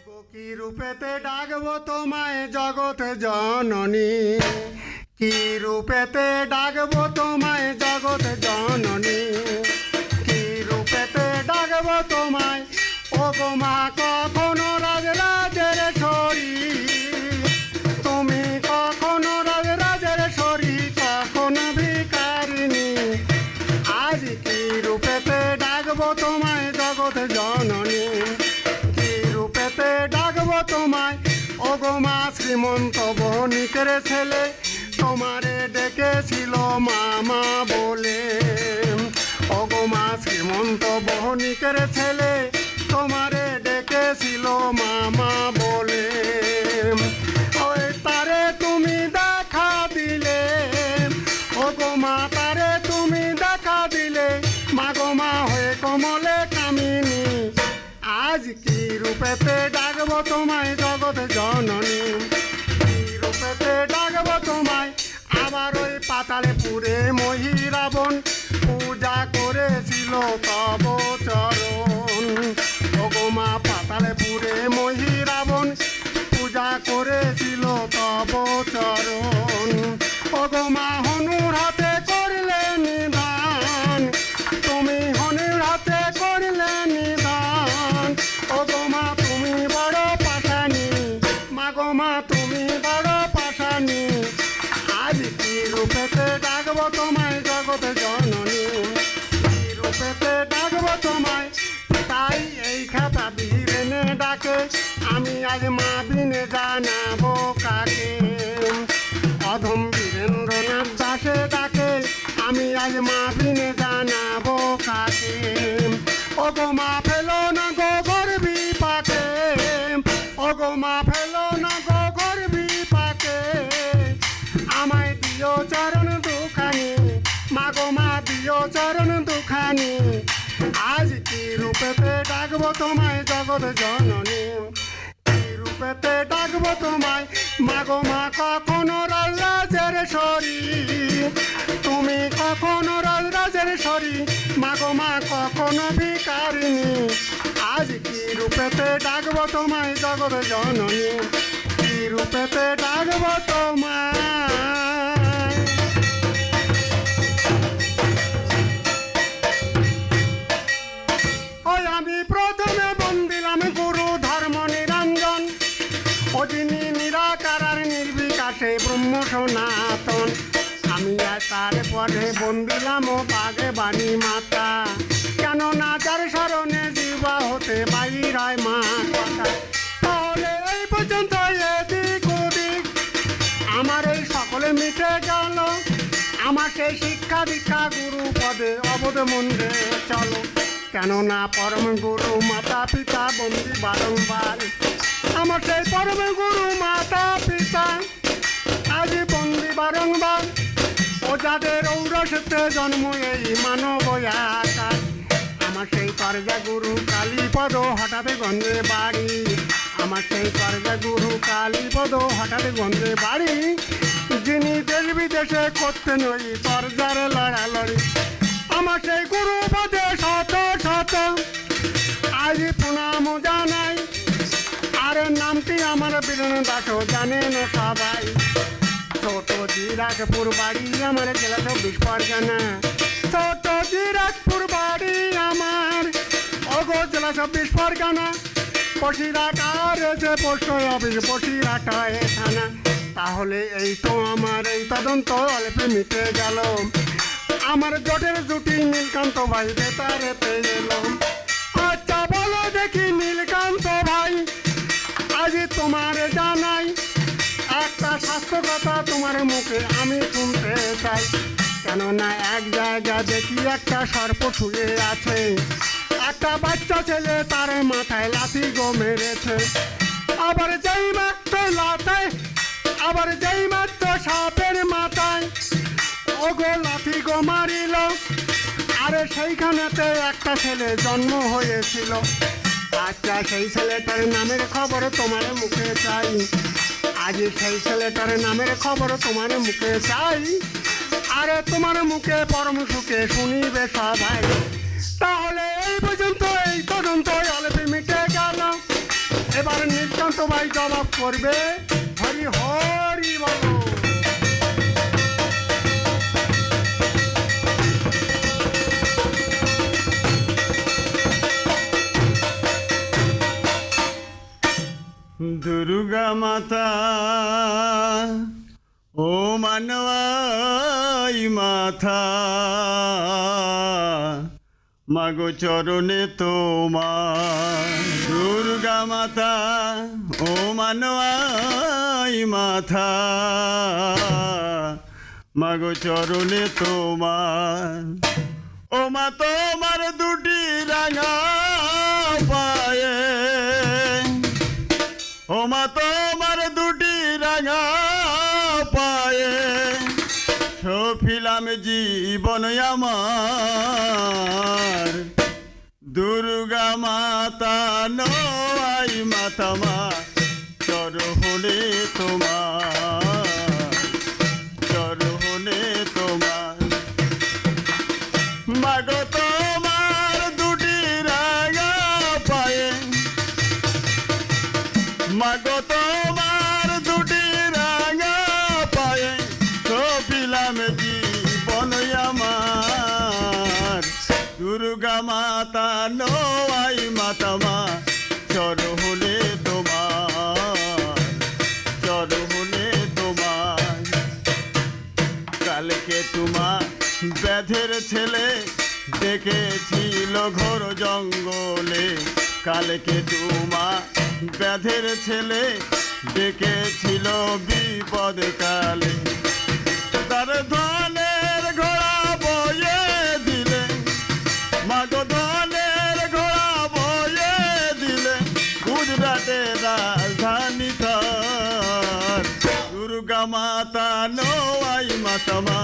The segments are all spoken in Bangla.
কি রূপেতে ডাকবো তোমায় জগৎ জননী, কি রূপেতে ডাকবো তোমায় জগৎ জননী, কি রূপেতে ডাকবো তোমায় ও গো মা কখনো রাজরাজের ছড়ি, তুমি কখনো রাজরাজের ছড়ি কখনো ভিখারিণী, আজ কি রূপেতে ডাকবো তোমায় জগৎ জননী, রূপেতে ডাকবো তোমায় ও গো মা শ্রীমন্ত বণিকের ছেলে, তোমারে ডেকেছিল মামা বলে, ও গো মা শ্রীমন্ত বণিকের ছেলে, তোমারে ডেকেছিল মামা বলে, ওই তারে তুমি দেখা দিলে, ও গো মা তারে তুমি দেখা দিলে, মা গো মা হয়ে কমলে কামিনী, আজ কি রূপেতে ডাকবো তোমায় জগৎ জননী, কি রূপেতে ডাকবো তোমায়, আবার ওই পাতালে পুরে মহিরাবণ পূজা করেছিল তব চরণ, ও গো মা পাতালে পুরে মহিরাবণ পূজা করেছিল তব চরণ, ও গো মা হনুর হাতে করলে নিদান, তুমি হনুর হাতে করলে নিদান, ও গো মা তুমি বড় পাশানি, মা গো মা তুমি বড় পাশানি, আজ কি রূপেতে ডাকবো তোমায় জগৎ জননী, কি রূপেতে ডাকবো তোমায়, তাই এই খাতা বীরেনে ডাকে, আমি আজ মা বিনে জানাবো কাকে, অধম বীরেন্দ্রনাথ দাসে ডাকে, আমি আজ মা বিনে জানাবো কাকে, ও গো মা ফেলো না গো গর্বি পাকে, ও গো মা ফেলো না গো গর্বি পাকে, আমায় দিও চরণ দুখানি, মা গো মা দিও চরণ দুখানি, আজ কি রূপেতে ডাকবো তোমায় জগৎ জননী, কি রূপেতে ডাকবো তোমায়, মা গো মা কখনো রাজরাজের ছড়ি, তুমি কখনো রাজরাজের ছড়ি, মা গো মা কখনো ভিখারিণী, আজ কি রূপেতে ডাকবো তোমায় জগৎ জননী, কি রূপেতে ডাকবো তোমায়। ওই আমি প্রথমে বন্দিলাম গুরু ধর্ম নিরঞ্জন, ও যিনি নিরাকার নির্বিকাশে ব্রহ্ম সনাতন, আমি আর তারপরে বন্দিলাম ও বাগে বাণী মাতা, কেন না যার স্মরণে জীবা হতে বাইর হয় মা কথা, তাহলে এই পর্যন্ত এদিক ওদিক আমার এই সকলে মিটে গেল, আমার সেই শিক্ষা দীক্ষা গুরু পদে অবোধ মন্দিরে চলো, কেননা পরম গুরু মাতা পিতা বন্দি বারংবার, আমার সেই পরম গুরু মাতা পিতা আজ বন্দি বারংবার, ও যাদের ঔরসতে জন্ম এই মানব আকার, আমার সেই করজা গুরু কালীপদ হঠাৎ গঞ্জে বাড়ি, আমার সেই করজা গুরু কালীপদ হঠাৎ গঞ্জে বাড়ি, যিনি দেশ বিদেশে করতেন ওই করজার লড়ালড়ি, আমার সেই গুরু পদে শত শত আজ প্রণাম জানাই, আর নামটি আমার বীরেন দাসও জানেন সবাই, ছোট জিরাকপুর বাড়ি আমার জেলা 24 পরগনা, ছোট জিরাকপুর বাড়ি আমার ওগো জেলা 24 পরগনা, বসিরহাটা রয়েছে পোস্ট অফিস বসিরহাটা থানা, তাহলে এই তো আমার এই তদন্ত অল্পে মিটে গেল, আমার জটের জুটি নীলকান্ত ভাই বেতারেতে এলো, আচ্ছা বলো দেখি নীলকান্ত ভাই, আজ তোমার জানাই একটা স্বাস্থ্য কথা তোমার মুখে আমি শুনতে চাই, কেননা এক জায়গা দেখি একটা সর্প শুয়ে আছে, একটা বাচ্চা ছেলে তার মাথায় লাথি গো মেরেছে, আবার যেই মাত্র লাথায়, আবার যেই মাত্র সাপের মাথায় ও গো লাথি গো মারিল, আরে সেইখানেতে একটা ছেলে জন্ম হয়েছিল, আচ্ছা সেই ছেলেটার নামের খবর তোমার মুখে চাই, আজ সেই ছেলেটার নামের খবর তোমার মুখে চাই, আরে তোমার মুখে পরম সুখে শুনিবে সবাই, তাহলে এই পর্যন্ত এই তদন্ত অল্পে মিটে গেল, এবার ছোট ভাই জবাব করবে, হরি হরি বলো। দুর্গা মাতা ও মানবাই মাথা, মাগো চরণে তোমার। দুর্গা মাতা ও মানবাই মাথা, মাগো চরণে তোমার। ও মা তোমার দুটি রাঙা পায়ে, ও মা তোমার দুটি রাঙা পায়ে, সফিলাম জীবন আমার। দুর্গা মাতা নয় মাতা মা, চরণে তোমার, চরণে তোমার। মাগো তোমার দুটি রাঙা পায়ে, মাগো তোমার দুটি রাঙা পায়ে, সফিলাম জীবন আমার। দুর্গা মাতা নয় মাতা মা, চরণে তোমার, চরণে তোমার। কালকে তোমার ব্যাধের ছেলে ডেকেছিল ঘোর জঙ্গলে, কালকে তোমার ব্যাধের ছেলে ডেকেছিল বিপদ কালে। তার ধনের ঘোড়া বয়ে দিলে, মাগো ধনের ঘোড়া বয়ে দিলে, গুজরাটে রাজধানী তার। দুর্গা মাতা নয় মাতা মা,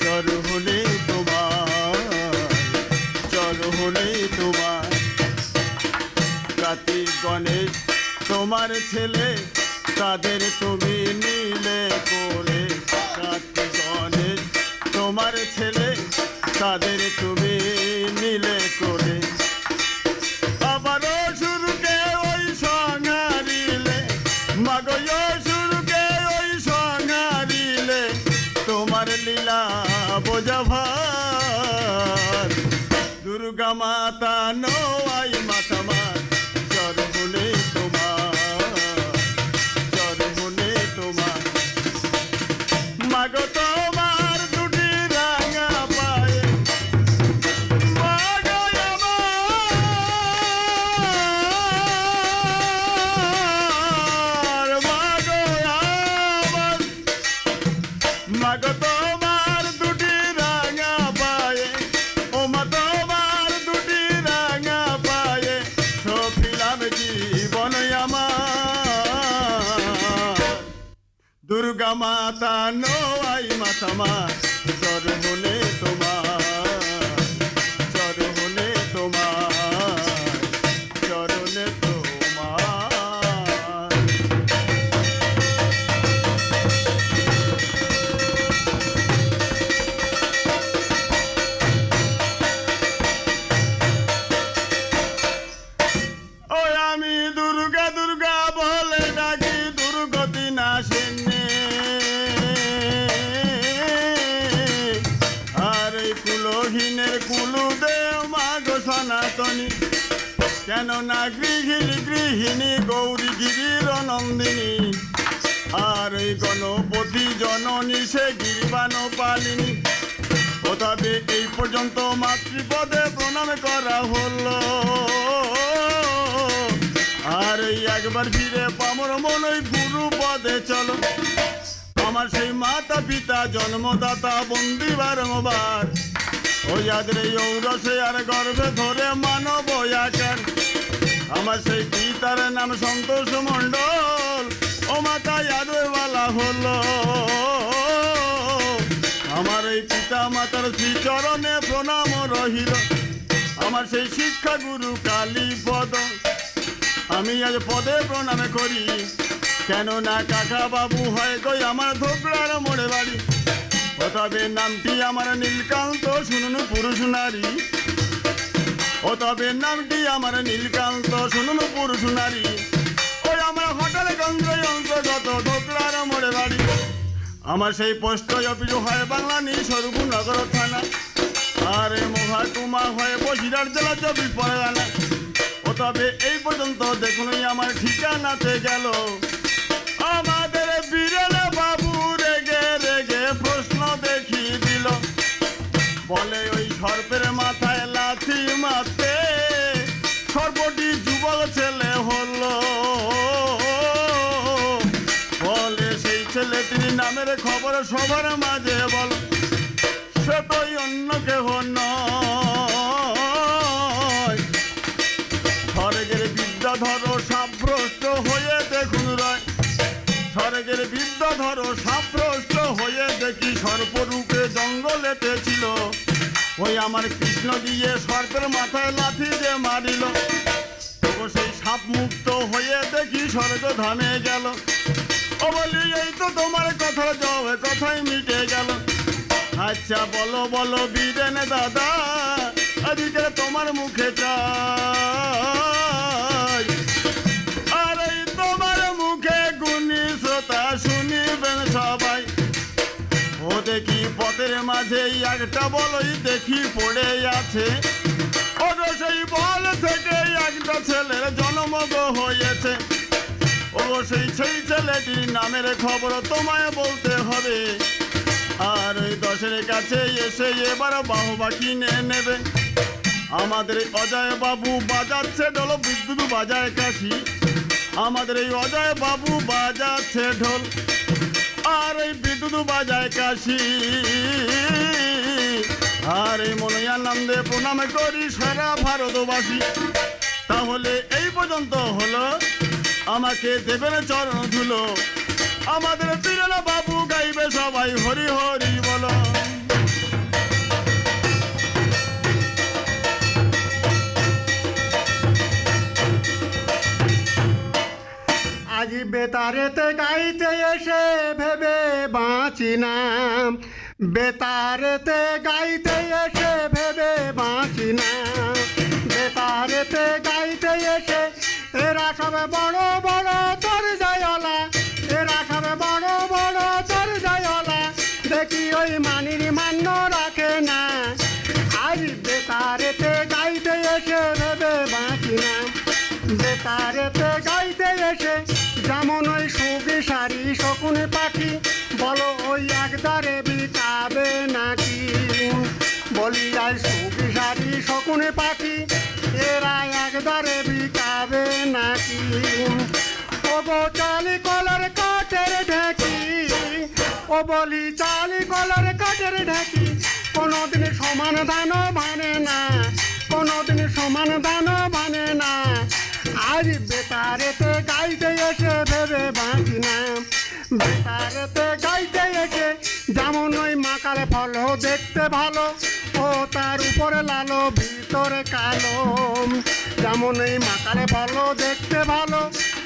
চরণে তোমার, চরণে তোমার। কার্তিক গণেশ তোমার ছেলে, তাদের তুমি নিলে করে। কার্তিক গণেশ তোমার ছেলে, তাদের তুমি নিলে করে। আবার অসুরকে ওই সংহারিলে, মাগো অসুরকে ওই সংহারিলে, তোমার লীলা বোঝা ভার। দুর্গা মাতা নয় মাতা মা, চরণে তোমার, চরণে তোমার। মাগো তোমার দুটি রাঙা পায়ে, মাগো আমার, মাগো আমার। মাগো তোমার দুটি রাঙা পায়ে, ও মা তোমার দুটি রাঙা পায়ে, সফিলাম জীবন আমার। দুর্গা মাতা নয় মাতা মা, চরণে তোমার, চরণে তোমার, চরণে তোমার। ওই আমি দুর্গা দুর্গা বলে ডাকি, দুর্গতি নাশেনে। আর এই কুলহীনের কুলু দেও মাগো সনাতনী, কেন না গৃহিণী গৃহিণী গৌরী গিরির নন্দিনী। আর এই গণপতি জননী সে গিরিবান পালিনী। ও তবে এই পর্যন্ত মাতৃপদে প্রণাম করা হলো। আর এই একবার ফিরে পামর মন ওই গুরু পদে চলো। আমার সেই মাতা পিতা জন্মদাতা বন্দি বারংবার, ওই আদরে ঔরসে আর গর্ভে ধরে মানব আকার। আমার সেই পিতার নাম সন্তোষ মণ্ডল, ও মাতা আদরওয়ালা হলো। আমার এই পিতা মাতার শ্রীচরণে প্রণাম রহিল। আমার সেই শিক্ষা গুরু কালীপদ, আমি আজ পদে প্রণাম করি। কেন না কাকা বাবু হয় গই আমার ধোকড়ার মোড়ে বাড়ি। ও তবে নামটি আমার নীলকান্ত শুনুন পুরুষ নারী। ও তবে নামটি আমার নীলকান্ত শুনুন পুরুষ নারী। ওই আমার আমার সেই পোস্ট অফিস হয় বাংলানি সরগুনগর থানা, আরে মহাকুমা হয় বসিরহাট জেলা 24 পরগনা। ও তবে এই পর্যন্ত দেখুনই আমার ঠিকানাতে গেল। আমাদের বীরেন বাবু রেগে রেগে প্রশ্ন দেখিয়ে দিল, বলে ওই সর্পের মাথায় লাথি মারতে সর্বটি যুবক ছেলে হলো। বলে সেই ছেলে তিনি নামের খবর সবার মাঝে বল, সে তো অন্য কেহ নয়। স্বর্গের বিদ্যাধর সাব্রষ্ট হয়ে দেখুন রয়, স্বর্গের বিদ্যাধর সাব্রষ্ট হয়ে দেখি সর্পরূপে জঙ্গলেতে ছিল। ওই আমার কৃষ্ণ দিয়ে সর্পের মাথায় লাথি যে মারিল, তবু সেই সাপ মুক্ত হয়ে দেখি স্বর্গ ধামে গেল। ও বলি এই তো তোমার কথা যাবে, কথাই মিটে গেল। আচ্ছা বলো বলো বীরেন দাদা, আজকে তোমার মুখে চাই, আর এই তোমার মুখে গুণী শ্রোতা শুনিবেন সবাই। ও দেখি পথের মাঝে একটা বলই দেখি পড়ে আছে, ও সেই বল থেকে একটা ছেলের জন্ম হয়েছে। ও সেই ছেলেটির নামের খবর তোমায় বলতে হবে, আর ওই 10-এর কাছে এসে এবার বাহবা কিনে নেবে। আমাদের অজয় বাবু বাজাচ্ছে ঢোল, বিদ্যুৎ বাজায় কাশি। আমাদের এই অজয় বাবু বাজাচ্ছে ঢোল, আর এই বিদ্যুৎ বাজায় কাশি। আর এই মনোয়ানন্দে প্রণাম করি সারা ভারতবাসী। তাহলে এই পর্যন্ত হলো, আমাকে দেবেন চরণ ধুলো। আমাদের বীরেন বাবু গাইবে সবাই হরি হরি বলো। আজ বেতারেতে গাইতে এসে ভেবে বাঁচি না, বেতারেতে গাইতে এসে ভেবে বাঁচি না, বেতারেতে গাইতে এসে এরা সব বড় বড় তোর জয়লা, এরা সব বড় বড় তোর জয়লা, দেখি ওই মানির মান্য রাখে না। আজ বেতারেতে গাইতে এসে ভেবে বাঁচি না, বেতারেতে গাইতে এসে যেমন ওই সুখী সারি শকুন পাখি, বলো ওই একদারে বিকাবে নাকি। বলি আজ সুখী সারি শকুন পাখি, এরা একদারে বিকাবে নাকি। ও গো চালি কলার কাঠের ঢেকি, ও বলি চালি কলার কাঠের ঢেকি, কোনোদিন সমান দান ভানে না, কোনোদিন সমান দান ভানে না। আজ বেতারেতে গাইতে এসে ভেবে বাঁচি না, বেতারেতে গাইতে এসে যেমন ওই মাকার ফল দেখতে ভালো, ও তার উপরে লালো ভিতরে কালো। যেমন এই মাকার ফল দেখতে ভালো,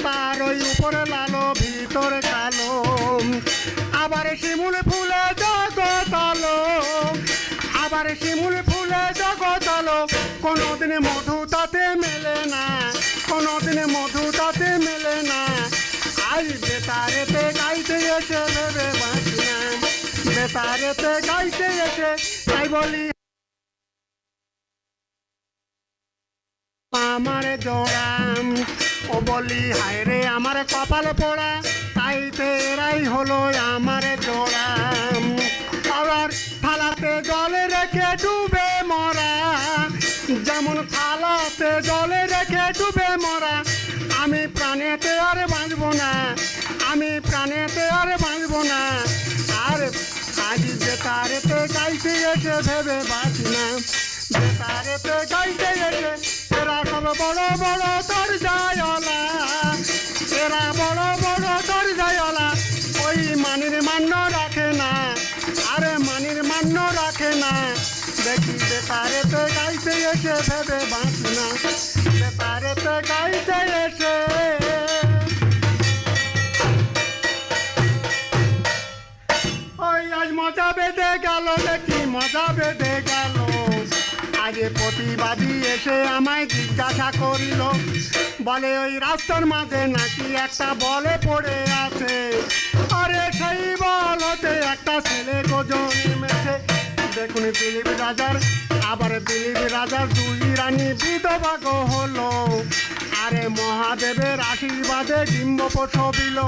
তার ওই উপরে লালো ভিতরে কালো। আবার শিমুল ফুলে জগতালো, আবার শিমুল ফুলে জগতালো, কোনোদিন মধু তাতে মেলে না, কোনোদিন মধু তাতে মেলে না। আজ বেতারেতে গাইতে এসে ভেবে বাঁচি না, বেতারেতে গাইতে এসে তাই বলি আমার জোড়া। ও বলি হায় রে আমার কপাল পোড়া, তাইতে এরাই হলো আমার জোড়া। আবার থালাতে জলে রেখে ডুবে মরা, যেমন থালাতে জলে রেখে ডুবে মরা। আমি প্রাণেতে আর বাঁচব না, আমি প্রাণেতে আর বাঁচব না। আর আজ বেতারেতে গাইতে এসে ভেবে বাঁচি না, বেতারেতে গাইতে এসে এরা সব বড় বড় তোর জয়লা, এরা বড় বড় তোর জয়লা। ওই মানির মান্য রাখে না, আরে মানির মান্য রাখে না। দেখি বেতারেতে গাইতে এসে ভেবে বাঁচি না, বেতারেতে গাইতে এসে। ওই আজ মজা বেঁধে গেল, দেখি মজা বেঁধে গেল, আজ যে প্রতিবাদী এসে আমায় জিজ্ঞাসা করিল, বলে ওই রাস্তার মাঝে নাকি একটা বলে পড়ে আছে। আরে সেই বল হতে একটা ছেলে জন্মেছে। দেখুন দিলীপ রাজার, আবার দিলীপ রাজার দুই রানী বিধবা গো হলো। আরে মহাদেবের আশীর্বাদে ডিম্ব প্রসবিল,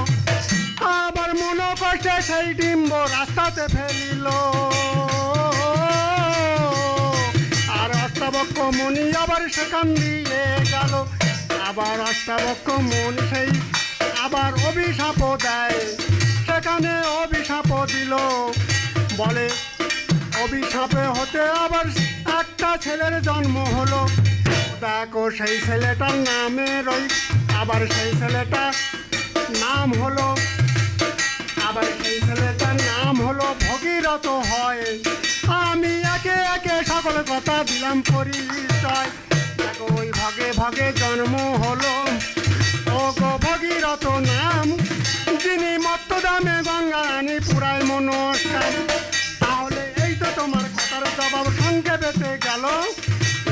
আবার মনো কষ্টে সেই ডিম্ব রাস্তাতে ফেলিল। আর অষ্টাবক্ষ মুনি আবার সেখান দিয়ে গেল। আবার অষ্টাবক্ষ মুনি সেই আবার অভিশাপও দেয়, সেখানে অভিশাপও দিল। বলে অভিশাপে হতে আবার একটা ছেলের জন্ম হলো। দেখো সেই ছেলেটার নামের ওই আবার সেই ছেলেটার নাম হলো, আবার সেই ছেলেটার নাম হলো ভগীরথ হয়। আমি একে একে সকল কথা দিলাম পরিচয়। দেখো ওই ভগে ভগে জন্ম হলো ও গো ভগীরথ নাম, যিনি মত্তদামে গঙ্গা রানী পুরায় মনস্কার। তাহলে এই তো তোমার কথার জবাব সংক্ষেপে গেল।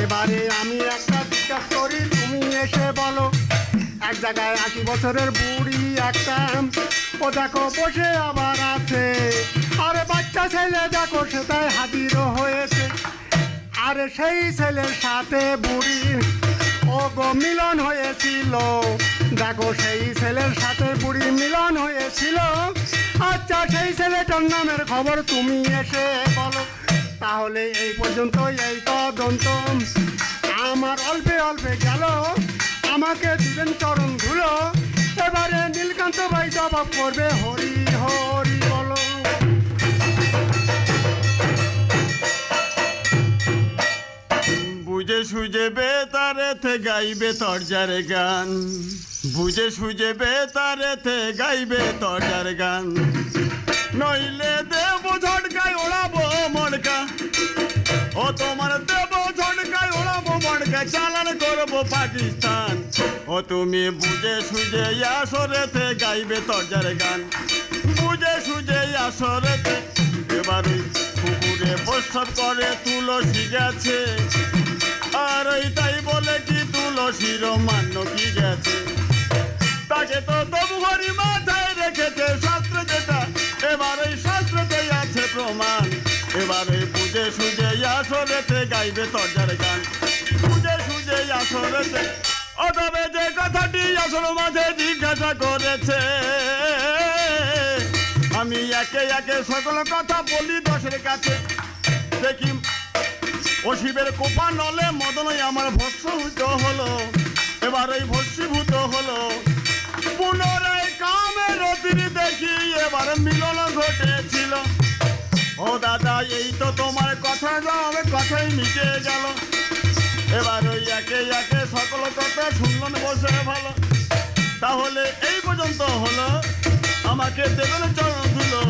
এবারে আমি একটা জিজ্ঞাসা করি, তুমি এসে বলো। এক জায়গায় 80 বছরের বুড়ি একটা, ও দেখো বসে আবার আছে। আরে বাচ্চা ছেলে দেখো সেটাই হাজির হয়েছে। আরে সেই ছেলের সাথে বুড়ির ও গো মিলন হয়েছিল। দেখো সেই ছেলের সাথে বুড়ি মিলন হয়েছিল। আচ্ছা সেই ছেলেটার নামের খবর তুমি এসে বলো। তাহলে এই পর্যন্ত এই তদন্ত আমার অল্পে অল্পে গেল, আমাকে দিবেন চরণ ধুলো। এবারে নীলকান্ত ভাই জবাব করবে হরি হরি বলো। বুঝে সুঝে বেতারেতে গাইবে তরজার গান, বুঝে সুঝে বেতারেতে গাইবে তরজার গান। নইলে দেব ঝটকায় ওড়াবো মড়কা, ও তোমার দেব ঝটকায় ওড়াবো মড়কা, চালান করবো পাকিস্তান। ও তুমি বুঝে সুঝে আসরেতে গাইবে তরজার গান, বুঝে সুঝে আসরেতে। এবার ওই পুকুরে প্রস্তাব করে তুলসী গেছে, আর ওই তাই বলে কি তুলসীর মান্য কি গেছে। তাকে তো তবু হরি মাথায় রেখেছে শাস্ত্র যেটা, এবার ওই শাস্ত্রতেই আছে প্রমাণ। এবার ওই বুঝে সুঝে আসরেতে গাইবে তরজার গান, বুঝে সুঝে আসরেতে। ও তবে যে কথাটি আসর মাঝে জিজ্ঞাসা করেছে, আমি একে একে সকল কথা বলি দশের কাছে। দেখি ও শিবের কোপা নলে মদনই আমার ভস্মভূত হলো। এবার ওই ভস্মীভূত হলো, পুনরায় কামের অতির দেখি এবার মিলন ঘটেছিল। ও দাদা এই তো তোমার কথা যাবে, কথাই মিটে গেল। এবার ওই একে একে সকল কথা শুনলেন বসে ভালো। তাহলে এই পর্যন্ত হলো, আমাকে দেবেন চরণ ধুলো।